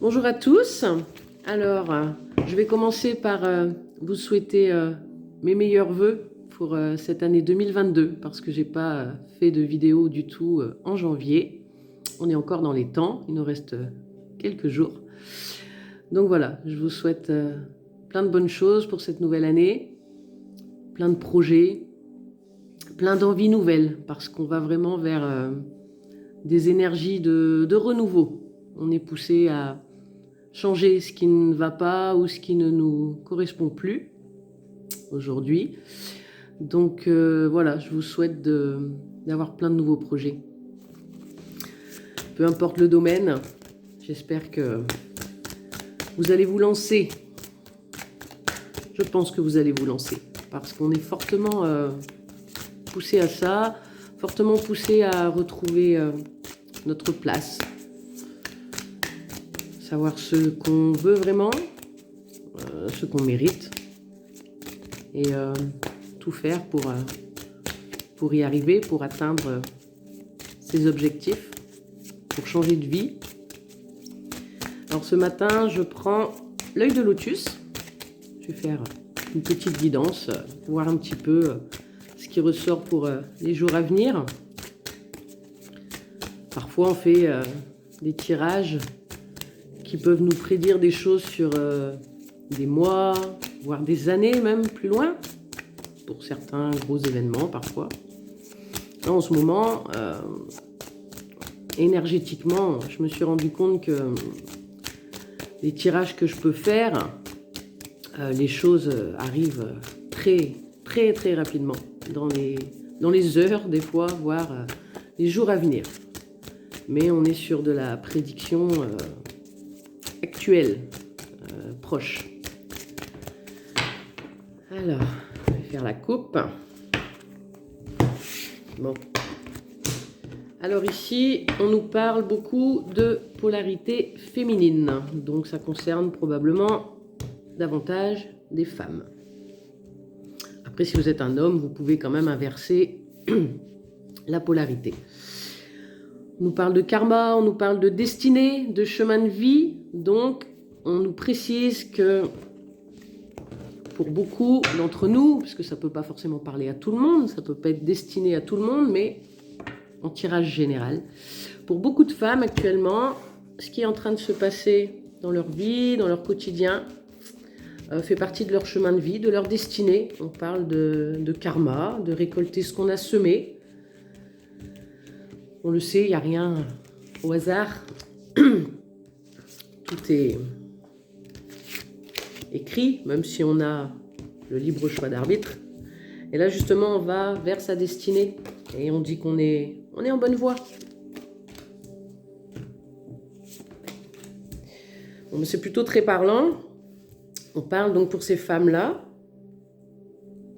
Bonjour à tous. Alors, je vais commencer par vous souhaiter mes meilleurs vœux pour cette année 2022 parce que j'ai pas fait de vidéo du tout en janvier. On est encore dans les temps, il nous reste quelques jours. Donc voilà, je vous souhaite plein de bonnes choses pour cette nouvelle année, plein de projets, plein d'envies nouvelles parce qu'on va vraiment vers des énergies de renouveau. On est poussé à changer ce qui ne va pas ou ce qui ne nous correspond plus aujourd'hui. Donc voilà, je vous souhaite d'avoir plein de nouveaux projets. Peu importe le domaine, j'espère que vous allez vous lancer. Je pense que vous allez vous lancer parce qu'on est fortement poussé à ça, fortement poussé à retrouver notre place, savoir ce qu'on veut vraiment, ce qu'on mérite et tout faire pour y arriver, pour atteindre ses objectifs, pour changer de vie. Alors ce matin, je prends l'œil de lotus. Je vais faire une petite guidance, voir un petit peu ce qui ressort pour les jours à venir. Parfois, on fait des tirages qui peuvent nous prédire des choses sur des mois, voire des années même plus loin, pour certains gros événements parfois. Là, en ce moment, énergétiquement, je me suis rendu compte que les tirages que je peux faire, les choses arrivent très très très rapidement, dans les heures des fois, voire les jours à venir. Mais on est sur de la prédiction actuelle, proche. Alors, je vais faire la coupe. Bon. Alors ici, on nous parle beaucoup de polarité féminine. Donc ça concerne probablement davantage des femmes. Après, si vous êtes un homme, vous pouvez quand même inverser la polarité. On nous parle de karma, on nous parle de destinée, de chemin de vie. Donc, on nous précise que pour beaucoup d'entre nous, parce que ça ne peut pas forcément parler à tout le monde, ça ne peut pas être destiné à tout le monde, mais en tirage général, pour beaucoup de femmes actuellement, ce qui est en train de se passer dans leur vie, dans leur quotidien, fait partie de leur chemin de vie, de leur destinée. On parle de karma, de récolter ce qu'on a semé. On le sait, il n'y a rien au hasard. Tout est écrit, même si on a le libre choix d'arbitre. Et là, justement, on va vers sa destinée. Et on dit qu'on est en bonne voie. Bon, c'est plutôt très parlant. On parle donc pour ces femmes-là.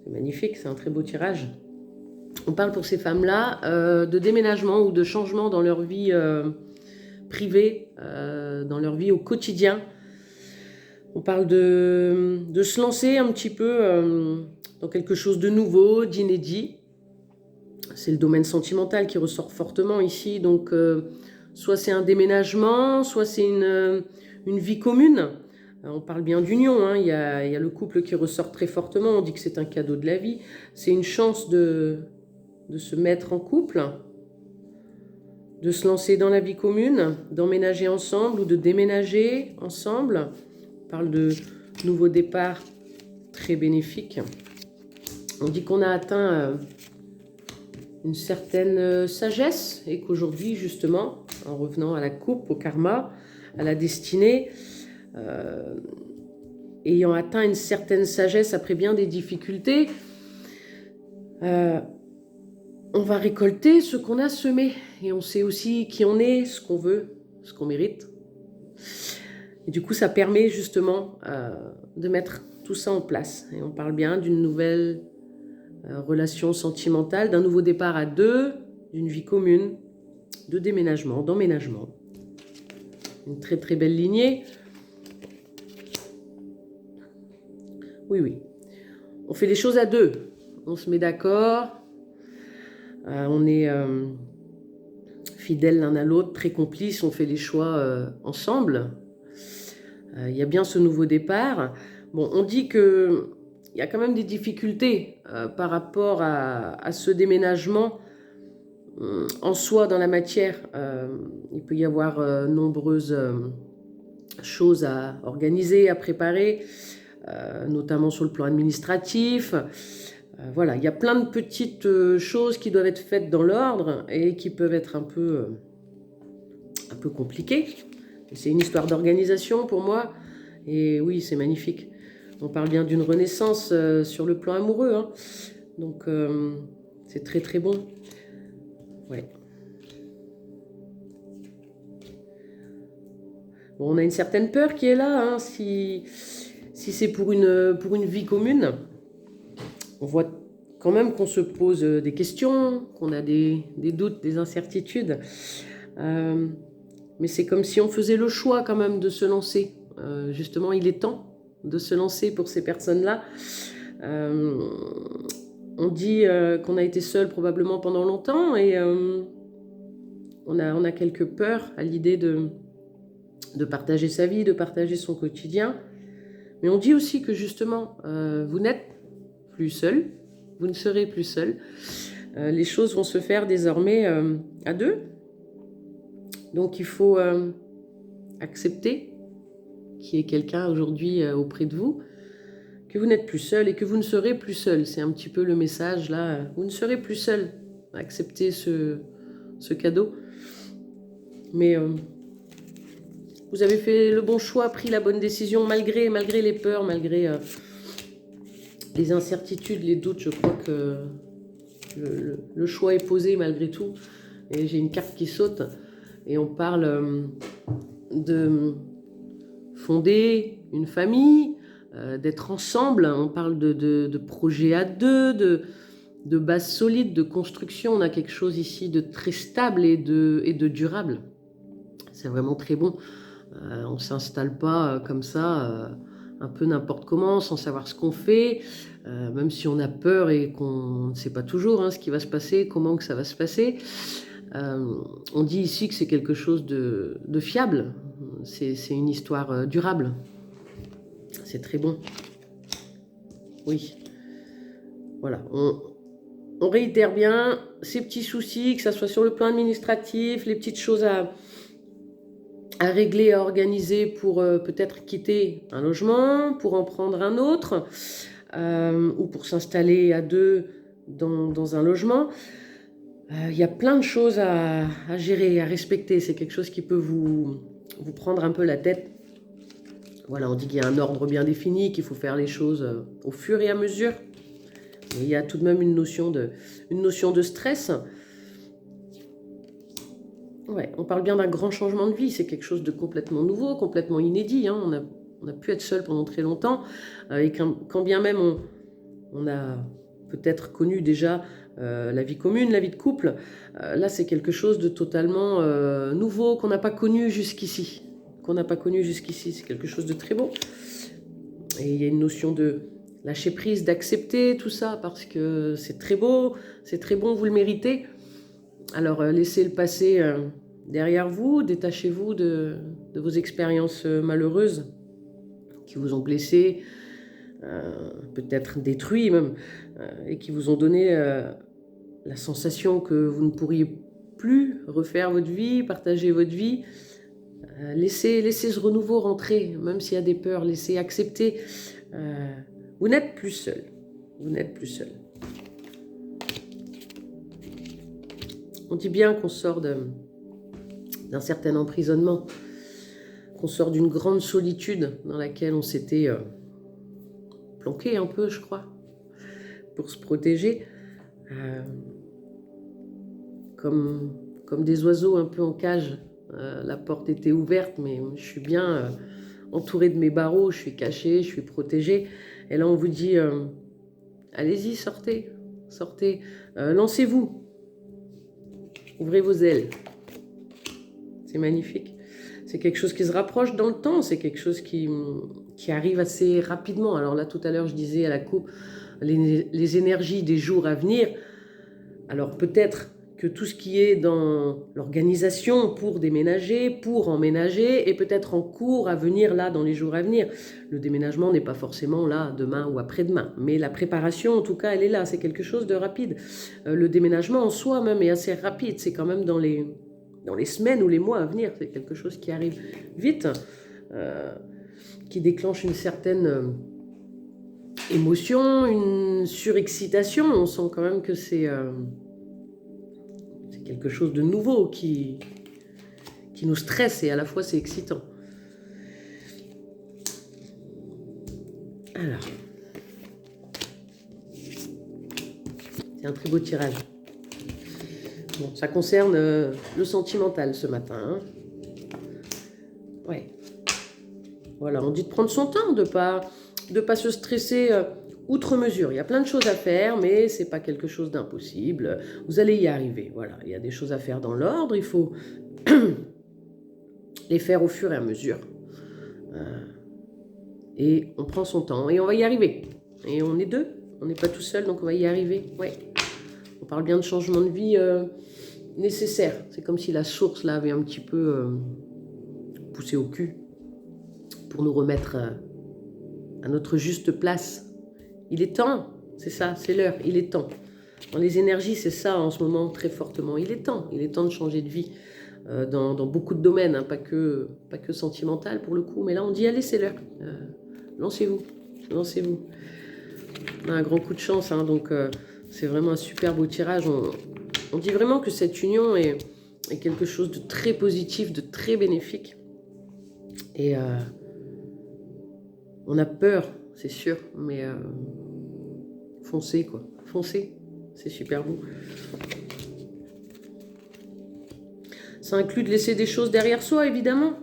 C'est magnifique, c'est un très beau tirage. On parle pour ces femmes-là de déménagement ou de changement dans leur vie privée, dans leur vie au quotidien. On parle de se lancer un petit peu dans quelque chose de nouveau, d'inédit. C'est le domaine sentimental qui ressort fortement ici. Donc, soit c'est un déménagement, soit c'est une vie commune. On parle bien d'union, hein. Il y a le couple qui ressort très fortement. On dit que c'est un cadeau de la vie. C'est une chance de se mettre en couple, de se lancer dans la vie commune, d'emménager ensemble ou de déménager ensemble. On parle de nouveaux départs très bénéfiques. On dit qu'on a atteint une certaine sagesse et qu'aujourd'hui, justement, en revenant à la coupe, au karma, à la destinée, ayant atteint une certaine sagesse après bien des difficultés, on va récolter ce qu'on a semé. Et on sait aussi qui on est, ce qu'on veut, ce qu'on mérite. Et du coup, ça permet justement de mettre tout ça en place. Et on parle bien d'une nouvelle relation sentimentale, d'un nouveau départ à deux, d'une vie commune, de déménagement, d'emménagement. Une très très belle lignée. Oui, oui. On fait les choses à deux. On se met d'accord. On est fidèles l'un à l'autre, très complices. On fait les choix ensemble. Il y a bien ce nouveau départ. Bon, on dit qu'il y a quand même des difficultés par rapport à ce déménagement en soi dans la matière. Il peut y avoir nombreuses choses à organiser, à préparer, notamment sur le plan administratif. Voilà, il y a plein de petites choses qui doivent être faites dans l'ordre et qui peuvent être un peu compliquées. C'est une histoire d'organisation pour moi. Et oui, c'est magnifique. On parle bien d'une renaissance sur le plan amoureux. Hein. Donc, c'est très très bon. Ouais. Bon, on a une certaine peur qui est là. Hein, si c'est pour une vie commune, on voit quand même qu'on se pose des questions, qu'on a des doutes, des incertitudes. Mais c'est comme si on faisait le choix quand même de se lancer. Justement, il est temps de se lancer pour ces personnes-là. On dit qu'on a été seul probablement pendant longtemps et on a quelques peurs à l'idée de partager sa vie, de partager son quotidien. Mais on dit aussi que justement, vous n'êtes plus seul, vous ne serez plus seul. Les choses vont se faire désormais à deux. Donc il faut accepter qu'il y ait quelqu'un aujourd'hui auprès de vous, que vous n'êtes plus seul et que vous ne serez plus seul. C'est un petit peu le message là, vous ne serez plus seul. Acceptez ce cadeau. Mais vous avez fait le bon choix, pris la bonne décision malgré les peurs, malgré les incertitudes, les doutes. Je crois que le choix est posé malgré tout. Et j'ai une carte qui saute et on parle de fonder une famille, d'être ensemble. On parle de projets à deux, de bases solides, de construction. On a quelque chose ici de très stable et de durable. C'est vraiment très bon. On ne s'installe pas comme ça, un peu n'importe comment, sans savoir ce qu'on fait, même si on a peur et qu'on ne sait pas toujours ce qui va se passer, comment que ça va se passer. On dit ici que c'est quelque chose de fiable, c'est une histoire durable. C'est très bon. Oui. Voilà. On réitère bien ces petits soucis, que ce soit sur le plan administratif, les petites choses à régler, à organiser pour peut-être quitter un logement, pour en prendre un autre, ou pour s'installer à deux dans un logement. Il y a plein de choses à gérer, à respecter. C'est quelque chose qui peut vous prendre un peu la tête. Voilà, on dit qu'il y a un ordre bien défini, qu'il faut faire les choses au fur et à mesure. Mais il y a tout de même une notion de stress. Ouais, on parle bien d'un grand changement de vie, c'est quelque chose de complètement nouveau, complètement inédit. Hein. On a pu être seul pendant très longtemps, et quand bien même on a peut-être connu déjà la vie commune, la vie de couple, là c'est quelque chose de totalement nouveau, qu'on n'a pas connu jusqu'ici. C'est quelque chose de très beau. Et il y a une notion de lâcher prise, d'accepter tout ça, parce que c'est très beau, c'est très bon, vous le méritez. Alors, laissez le passé derrière vous, détachez-vous de vos expériences malheureuses qui vous ont blessé, peut-être détruit même, et qui vous ont donné la sensation que vous ne pourriez plus refaire votre vie, partager votre vie. Laissez ce renouveau rentrer, même s'il y a des peurs, laissez accepter. Vous n'êtes plus seul. Vous n'êtes plus seul. On dit bien qu'on sort d'un certain emprisonnement, qu'on sort d'une grande solitude dans laquelle on s'était planqué un peu, je crois, pour se protéger, comme des oiseaux un peu en cage. La porte était ouverte, mais je suis bien entourée de mes barreaux, je suis cachée, je suis protégée. Et là, on vous dit, allez-y, sortez, lancez-vous. Ouvrez vos ailes. C'est magnifique. C'est quelque chose qui se rapproche dans le temps. C'est quelque chose qui arrive assez rapidement. Alors là, tout à l'heure, je disais à la coupe les énergies des jours à venir. Alors peut-être que tout ce qui est dans l'organisation pour déménager, pour emménager, est peut-être en cours à venir là dans les jours à venir. Le déménagement n'est pas forcément là demain ou après-demain, mais la préparation en tout cas elle est là, c'est quelque chose de rapide. Le déménagement en soi même est assez rapide, c'est quand même dans les semaines ou les mois à venir, c'est quelque chose qui arrive vite, qui déclenche une certaine émotion, une surexcitation. On sent quand même que c'est quelque chose de nouveau qui nous stresse et à la fois c'est excitant. Alors, c'est un très beau tirage. Bon, ça concerne le sentimental ce matin. Hein. Ouais. Voilà, on dit de prendre son temps, de pas se stresser outre mesure. Il y a plein de choses à faire, mais c'est pas quelque chose d'impossible. Vous allez y arriver. Voilà, il y a des choses à faire dans l'ordre. Il faut les faire au fur et à mesure. Et on prend son temps et on va y arriver. Et on est deux, on n'est pas tout seul, donc on va y arriver. Ouais. On parle bien de changement de vie nécessaire. C'est comme si la source là avait un petit peu poussé au cul pour nous remettre à notre juste place. Il est temps, c'est ça, c'est l'heure, il est temps. Dans les énergies, c'est ça en ce moment très fortement. Il est temps de changer de vie dans beaucoup de domaines, hein, pas que sentimental pour le coup, mais là on dit allez, c'est l'heure. Lancez-vous. On a un grand coup de chance, hein, donc c'est vraiment un super beau tirage. On dit vraiment que cette union est quelque chose de très positif, de très bénéfique. Et on a peur, c'est sûr, mais foncez quoi, foncez, c'est super beau. Ça inclut de laisser des choses derrière soi, évidemment.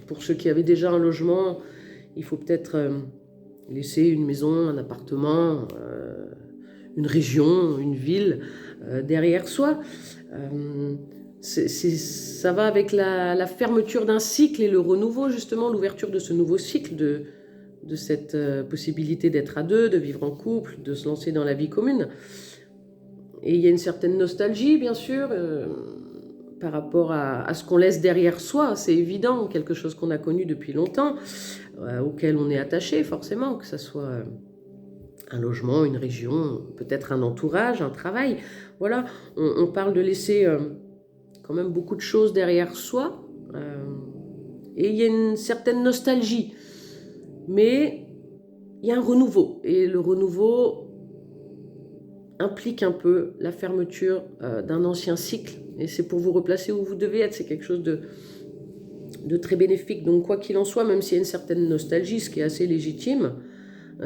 Pour ceux qui avaient déjà un logement, il faut peut-être laisser une maison, un appartement, une région, une ville derrière soi. Ça va avec la fermeture d'un cycle et le renouveau, justement, l'ouverture de ce nouveau cycle, de cette possibilité d'être à deux, de vivre en couple, de se lancer dans la vie commune. Et il y a une certaine nostalgie, bien sûr, par rapport à ce qu'on laisse derrière soi. C'est évident, quelque chose qu'on a connu depuis longtemps, auquel on est attaché, forcément, que ce soit un logement, une région, peut-être un entourage, un travail. Voilà, on parle de laisser quand même beaucoup de choses derrière soi. Et il y a une certaine nostalgie. Mais il y a un renouveau. Et le renouveau implique un peu la fermeture d'un ancien cycle. Et c'est pour vous replacer où vous devez être. C'est quelque chose de très bénéfique. Donc quoi qu'il en soit, même s'il y a une certaine nostalgie, ce qui est assez légitime,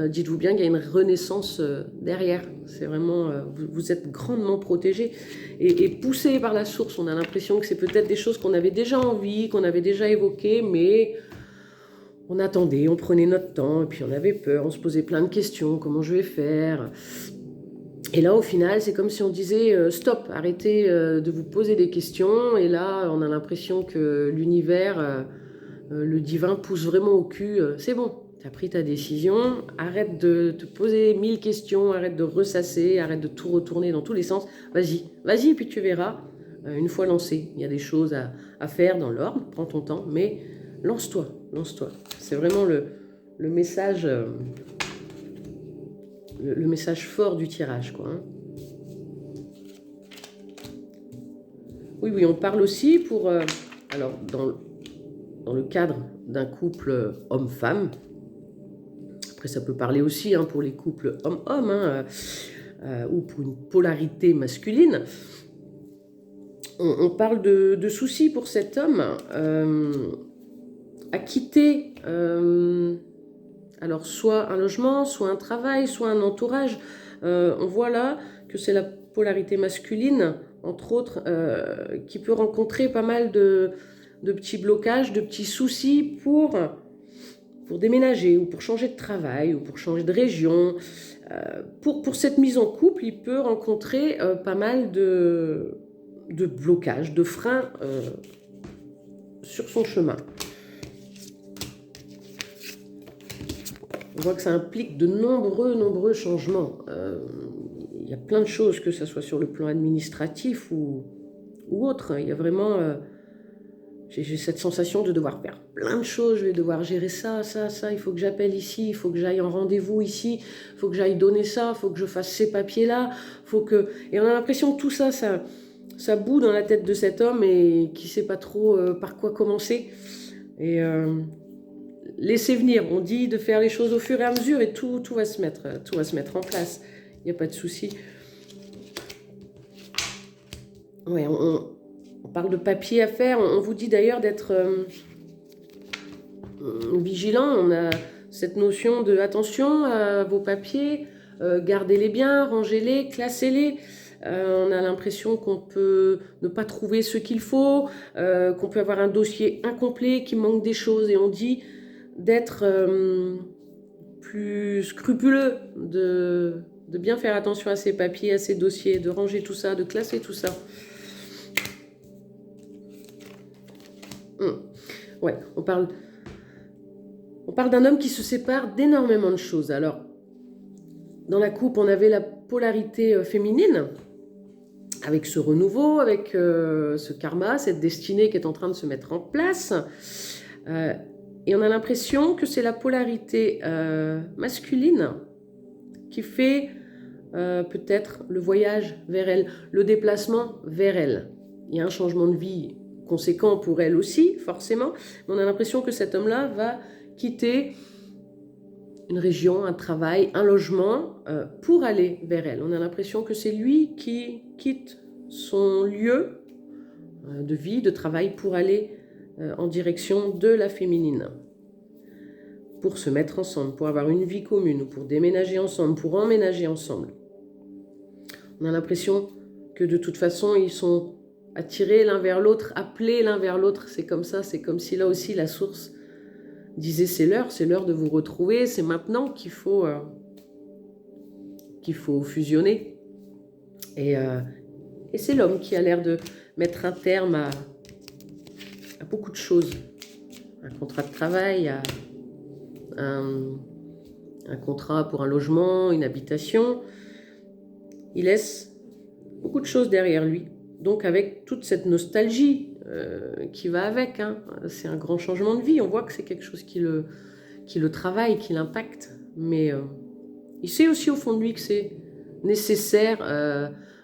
dites-vous bien qu'il y a une renaissance derrière. C'est vraiment, vous êtes grandement protégé et poussé par la source. On a l'impression que c'est peut-être des choses qu'on avait déjà envie, qu'on avait déjà évoquées, mais on attendait, on prenait notre temps, et puis on avait peur, on se posait plein de questions, comment je vais faire? Et là, au final, c'est comme si on disait stop, arrêtez de vous poser des questions. Et là, on a l'impression que l'univers, le divin, pousse vraiment au cul. C'est bon, tu as pris ta décision, arrête de te poser 1000 questions, arrête de ressasser, arrête de tout retourner dans tous les sens. Vas-y, puis tu verras. Une fois lancé, il y a des choses à faire dans l'ordre, prends ton temps, mais lance-toi. C'est vraiment le message... le message fort du tirage, quoi. Hein. Oui, on parle aussi pour... alors, dans le cadre d'un couple homme-femme, après ça peut parler aussi hein, pour les couples homme-homme, hein, ou pour une polarité masculine, on parle de soucis pour cet homme à quitter... alors, soit un logement, soit un travail, soit un entourage. On voit là que c'est la polarité masculine, entre autres, qui peut rencontrer pas mal de petits blocages, de petits soucis pour déménager, ou pour changer de travail, ou pour changer de région. Pour cette mise en couple, il peut rencontrer pas mal de blocages, de freins sur son chemin. On voit que ça implique de nombreux changements. Il y a plein de choses, que ce soit sur le plan administratif ou autre. Il y a vraiment... j'ai cette sensation de devoir faire plein de choses. Je vais devoir gérer ça. Il faut que j'appelle ici, il faut que j'aille en rendez-vous ici, il faut que j'aille donner ça, il faut que je fasse ces papiers-là. Et on a l'impression que tout ça, ça bout dans la tête de cet homme et qui ne sait pas trop par quoi commencer. Et laissez venir. On dit de faire les choses au fur et à mesure et tout va se mettre en place. Il n'y a pas de souci. Ouais, on parle de papier à faire. On vous dit d'ailleurs d'être vigilant. On a cette notion de attention à vos papiers, gardez-les bien, rangez-les, classez-les. On a l'impression qu'on peut ne pas trouver ce qu'il faut, qu'on peut avoir un dossier incomplet, qui manque des choses. Et on dit d'être plus scrupuleux, de bien faire attention à ses papiers, à ses dossiers, de ranger tout ça, de classer tout ça. Ouais, on parle d'un homme qui se sépare d'énormément de choses. Alors, dans la coupe, on avait la polarité féminine, avec ce renouveau, avec ce karma, cette destinée qui est en train de se mettre en place. Et on a l'impression que c'est la polarité masculine qui fait peut-être le voyage vers elle, le déplacement vers elle. Il y a un changement de vie conséquent pour elle aussi, forcément. Mais on a l'impression que cet homme-là va quitter une région, un travail, un logement pour aller vers elle. On a l'impression que c'est lui qui quitte son lieu de vie, de travail pour aller en direction de la féminine. Pour se mettre ensemble, pour avoir une vie commune, pour déménager ensemble, pour emménager ensemble. On a l'impression que de toute façon, ils sont attirés l'un vers l'autre, appelés l'un vers l'autre. C'est comme ça, c'est comme si là aussi la source disait c'est l'heure de vous retrouver, c'est maintenant qu'il faut fusionner. Et c'est l'homme qui a l'air de mettre un terme à beaucoup de choses. Un contrat de travail, un contrat pour un logement, une habitation. Il laisse beaucoup de choses derrière lui. Donc avec toute cette nostalgie qui va avec, hein. C'est un grand changement de vie. On voit que c'est quelque chose qui le travaille, qui l'impacte. Mais il sait aussi au fond de lui que c'est nécessaire,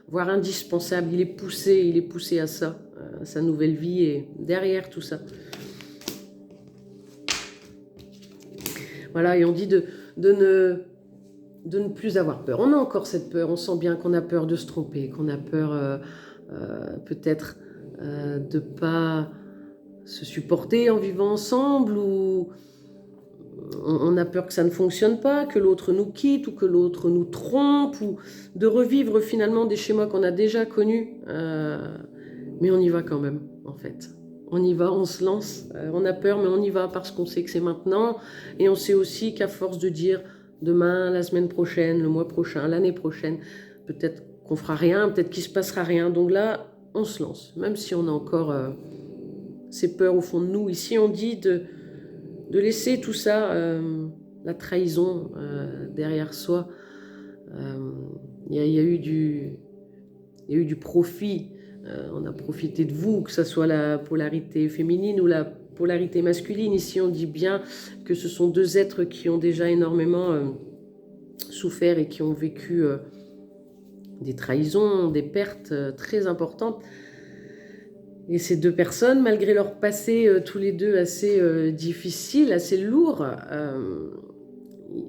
voire indispensable. Il est poussé à ça. Sa nouvelle vie est derrière tout ça. Voilà, et on dit de ne plus avoir peur. On a encore cette peur, on sent bien qu'on a peur de se tromper, qu'on a peur peut-être de ne pas se supporter en vivant ensemble, ou on a peur que ça ne fonctionne pas, que l'autre nous quitte ou que l'autre nous trompe, ou de revivre finalement des schémas qu'on a déjà connus. Mais on y va quand même, en fait. On y va, on se lance, on a peur, mais on y va parce qu'on sait que c'est maintenant. Et on sait aussi qu'à force de dire demain, la semaine prochaine, le mois prochain, l'année prochaine, peut-être qu'on fera rien, peut-être qu'il ne se passera rien. Donc là, on se lance, même si on a encore ces peurs au fond de nous. Ici, on dit de laisser tout ça, la trahison derrière soi. Il y a eu du profit. On a profité de vous, que ce soit la polarité féminine ou la polarité masculine. Ici, on dit bien que ce sont deux êtres qui ont déjà énormément souffert et qui ont vécu des trahisons, des pertes très importantes. Et ces deux personnes, malgré leur passé tous les deux assez difficile, assez lourd,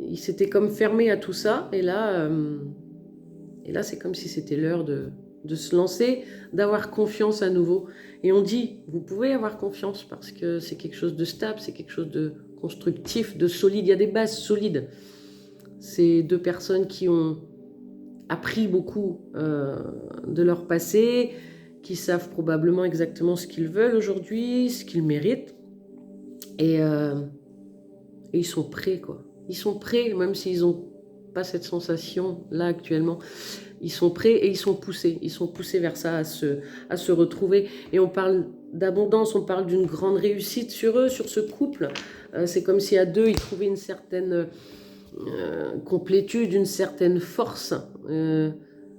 ils s'étaient comme fermés à tout ça. Et là c'est comme si c'était l'heure de se lancer, d'avoir confiance à nouveau. Et on dit, vous pouvez avoir confiance parce que c'est quelque chose de stable, c'est quelque chose de constructif, de solide. Il y a des bases solides. C'est deux personnes qui ont appris beaucoup de leur passé, qui savent probablement exactement ce qu'ils veulent aujourd'hui, ce qu'ils méritent. Et ils sont prêts, quoi. Ils sont prêts, même s'ils n'ont pas cette sensation-là actuellement. Ils sont prêts et ils sont poussés vers ça, à se retrouver. Et on parle d'abondance, on parle d'une grande réussite sur eux, sur ce couple. C'est comme si à deux, ils trouvaient une certaine complétude, une certaine force.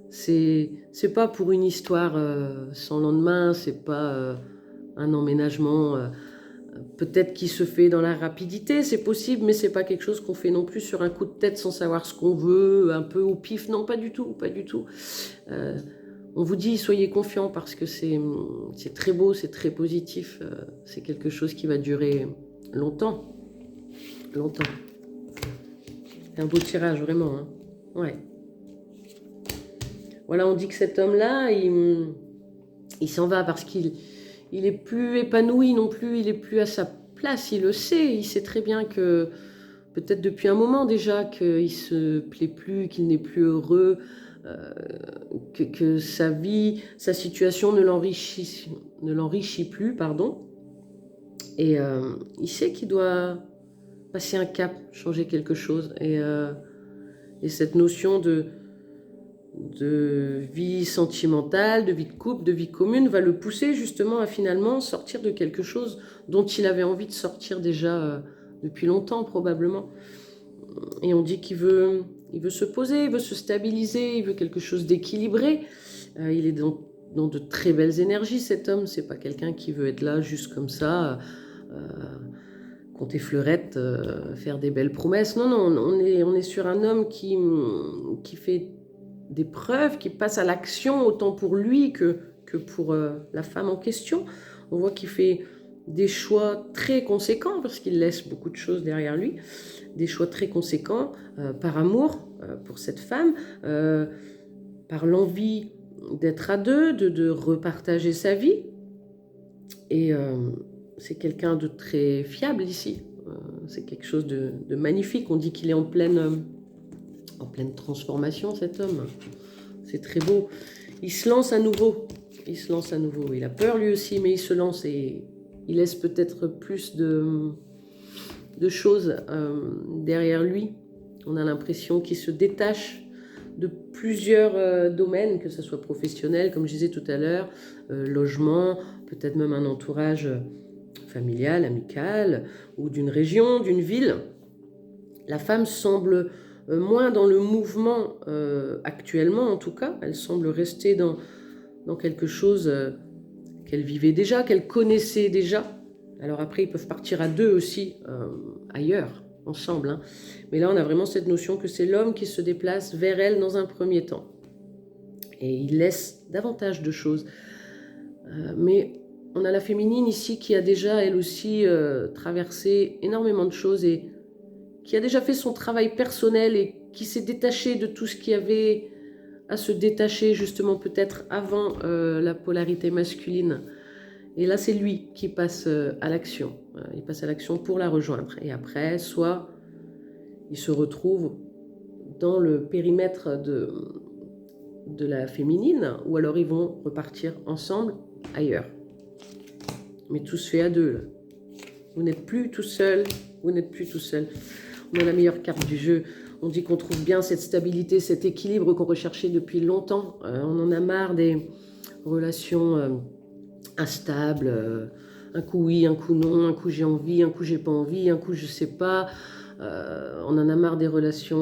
c'est pas pour une histoire sans lendemain, c'est pas un emménagement peut-être qui se fait dans la rapidité, c'est possible, mais c'est pas quelque chose qu'on fait non plus sur un coup de tête sans savoir ce qu'on veut, un peu au pif. Non, pas du tout, pas du tout. On vous dit, soyez confiants parce que c'est très beau, c'est très positif. C'est quelque chose qui va durer longtemps. Longtemps. C'est un beau tirage, vraiment. Hein. Ouais. Voilà, on dit que cet homme-là, il s'en va parce qu'il est plus épanoui non plus, il est plus à sa place, il le sait. Il sait très bien que, peut-être depuis un moment déjà, qu'il se plaît plus, qu'il n'est plus heureux, que sa vie, sa situation ne l'enrichit plus, pardon. Et il sait qu'il doit passer un cap, changer quelque chose. Et cette notion de vie sentimentale, de vie de couple, de vie commune, va le pousser justement à finalement sortir de quelque chose dont il avait envie de sortir déjà depuis longtemps probablement. Et on dit qu'il veut se poser, il veut se stabiliser, il veut quelque chose d'équilibré. Il est dans de très belles énergies, cet homme. C'est pas quelqu'un qui veut être là juste comme ça, compter fleurettes, faire des belles promesses. Non, non, on est sur un homme qui fait des preuves, qui passe à l'action autant pour lui que pour la femme en question. On voit qu'il fait des choix très conséquents parce qu'il laisse beaucoup de choses derrière lui, des choix très conséquents par amour pour cette femme, par l'envie d'être à deux, de repartager sa vie. Et c'est quelqu'un de très fiable ici. C'est quelque chose de magnifique. On dit qu'il est en pleine transformation, cet homme. C'est très beau. Il se lance à nouveau. Il se lance à nouveau. Il a peur lui aussi, mais il se lance et il laisse peut-être plus de choses derrière lui. On a l'impression qu'il se détache de plusieurs domaines, que ce soit professionnel, comme je disais tout à l'heure, logement, peut-être même un entourage familial, amical, ou d'une région, d'une ville. La femme semble moins dans le mouvement actuellement, en tout cas. Elle semble rester dans quelque chose qu'elle vivait déjà, qu'elle connaissait déjà. Alors après, ils peuvent partir à deux aussi, ailleurs, ensemble. Hein. Mais là, on a vraiment cette notion que c'est l'homme qui se déplace vers elle dans un premier temps. Et il laisse davantage de choses. Mais on a la féminine ici qui a déjà, elle aussi, traversé énormément de choses et qui a déjà fait son travail personnel et qui s'est détachée de tout ce qui avait à se détacher justement peut-être avant la polarité masculine. Et là, c'est lui qui passe à l'action. Il passe à l'action pour la rejoindre. Et après, soit il se retrouve dans le périmètre de la féminine, ou alors ils vont repartir ensemble ailleurs. Mais tout se fait à deux. Là. Vous n'êtes plus tout seul. Vous n'êtes plus tout seul. On a la meilleure carte du jeu. On dit qu'on trouve bien cette stabilité, cet équilibre qu'on recherchait depuis longtemps. On en a marre des relations instables. Un coup oui, un coup non, un coup j'ai envie, un coup j'ai pas envie, un coup je sais pas. On en a marre des relations